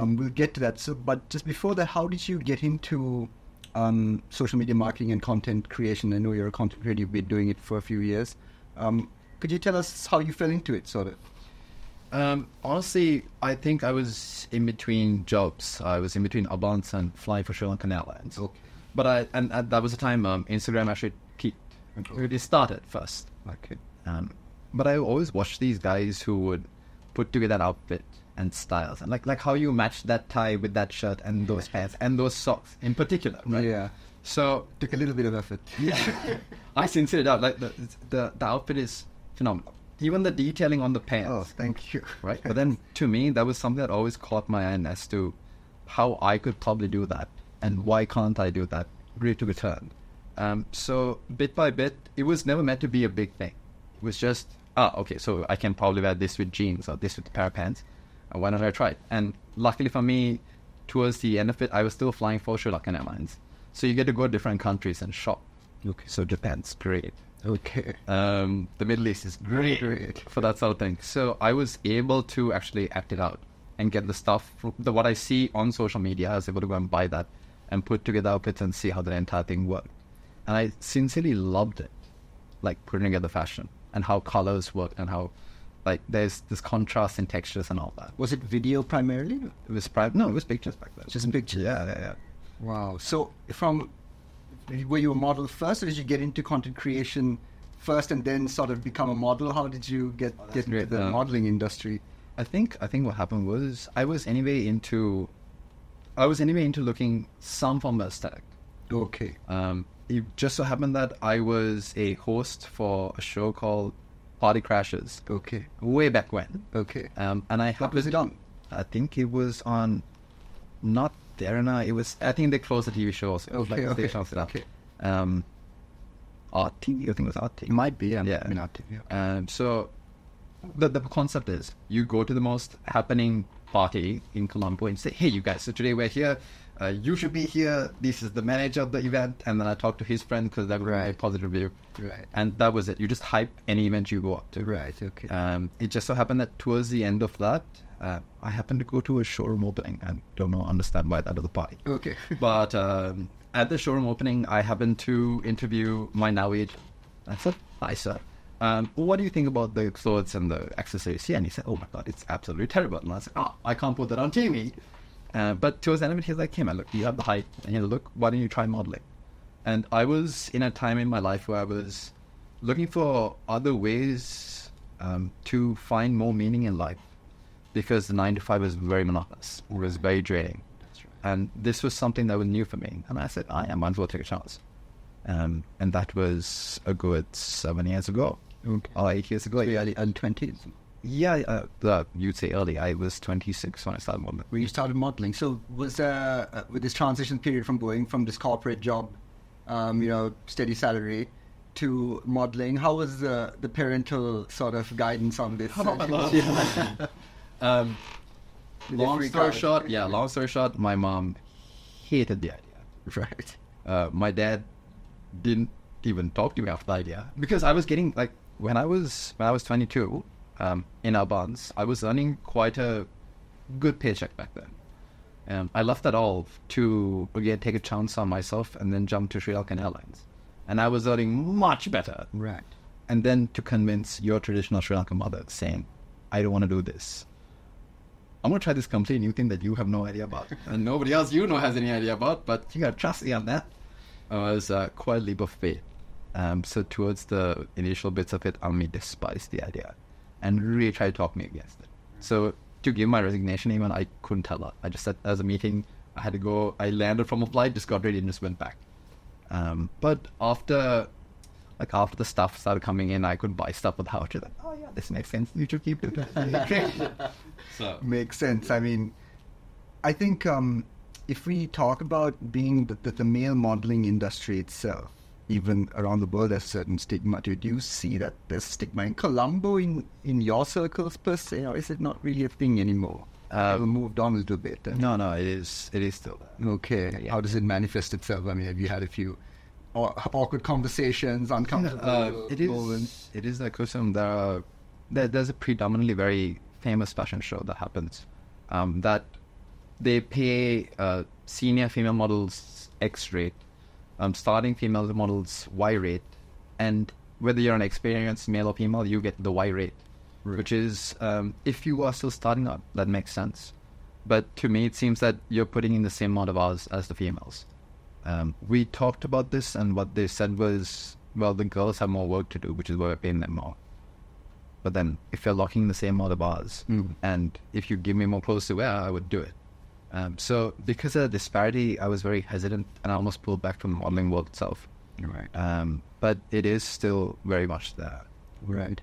We'll get to that. So, but just before that, how did you get into social media marketing and content creation? I know you're a content creator. You've been doing it for a few years. Could you tell us how you fell into it, sort of? Honestly, I think I was in between jobs. I was in between Abans and flying for Sri Lankan Airlines. Okay. But and that was the time Instagram actually peaked. It started first. Okay. But I always watched these guys who would put together an outfit and styles, and like how you match that tie with that shirt and those pants and those socks in particular, right? Yeah. So took a little bit of effort. Yeah. I since it out. Like the outfit is phenomenal. Even the detailing on the pants. Oh, thank you. Right. But then to me, that was something that always caught my eye as to how I could probably do that and why can't I do that. Really took a turn. So bit by bit, it was never meant to be a big thing. It was just, okay, so I can probably wear this with jeans or this with a pair of pants. Why not I try it? And luckily for me, towards the end of it, I was still flying for Sri Lankan Airlines. So you get to go to different countries and shop. Okay. So Japan's great. Okay. The Middle East is great for that sort of thing. So I was able to actually act it out and get the stuff, what I see on social media. I was able to go and buy that and put together outfits and see how the entire thing worked. And I sincerely loved it, like putting together fashion and how colors work and how, like, there's this contrast in textures and all that. Was it video primarily? It was no, it was pictures back then. Just pictures. Yeah. Wow. So were you a model first, or did you get into content creation first and then sort of become a model? How did you get into the modeling industry? I think what happened was I was anyway into looking some form of aesthetic. Okay. It just so happened that I was a host for a show called Party Crashers. Okay. Way back when. Okay. And what was it on? I think it was on, not Derana. It was, I think they closed the TV show also. Okay. Okay. RT, I think it was RT. It might be, yeah. I mean, RT. Yeah. So the concept is you go to the most happening party in Colombo and say, hey, you guys, so today we're here. You should be here. This is the manager of the event. And then I talked to his friend because that was a positive review. Right. And that was it. You just hype any event you go up to. Right. Okay. It just so happened that towards the end of that, I happened to go to a showroom opening. I don't understand why that was the party. Okay. But at the showroom opening, I happened to interview my now agent. I said, hi, sir. What do you think about the clothes and the accessories here? And he said, oh my God, it's absolutely terrible. And I said, I can't put that on TV. But towards the end of it, he's like, hey man, look, you have the height. And he's like, look, why don't you try modeling? And I was in a time in my life where I was looking for other ways to find more meaning in life, because the 9 to 5 was very monotonous. It was very draining. That's right. And this was something that was new for me. And I said, I might as well take a chance. And that was a good 7 years ago. Okay. Or 8 years ago. So early 20s. Yeah, you'd say early. I was 26 when I started modeling. When you started modeling. So was with this transition period from going from this corporate job, steady salary, to modeling, how was the parental sort of guidance on this? Long story short, my mom hated the idea. Right. My dad didn't even talk to me after the idea, because I was getting, like, when I was 22, in Albans, I was earning quite a good paycheck back then. I left that all to, again, take a chance on myself and then jump to Sri Lankan Airlines. And I was earning much better. Right. And then to convince your traditional Sri Lankan mother saying, I don't want to do this. I'm going to try this completely new thing that you have no idea about. And nobody else has any idea about, but you got to trust me on that. It was quite a leap of faith. So towards the initial bits of it, Ami despised the idea and really tried to talk me against it. So to give my resignation, even I couldn't tell her. I just said, as a meeting, I had to go. I landed from a flight, just got ready and just went back. But after the stuff started coming in, I could buy stuff with how to, like, oh yeah, this makes sense. You should keep doing that. So makes sense. I mean, I think if we talk about being the male modeling industry itself, even around the world, there's a certain stigma to it. Do you see that there's stigma in Colombo in your circles per se, or is it not really a thing anymore? We've moved on a little bit. No, it is still there. Okay. Yeah. How does it manifest itself? I mean, have you had a few awkward conversations, uncomfortable moments? It is like Kusum. There's a predominantly very famous fashion show that happens. That they pay senior female models X rate, starting female models Y rate, and whether you're an experienced male or female, you get the Y rate, which is, if you are still starting up, that makes sense. But to me, it seems that you're putting in the same amount of hours as the females. We talked about this, and what they said was, well, the girls have more work to do, which is why we're paying them more. But then, if you're locking in the same amount of hours, and if you give me more clothes to wear, I would do it. So because of the disparity, I was very hesitant, and I almost pulled back from the modeling world itself. Right. But it is still very much there. Right.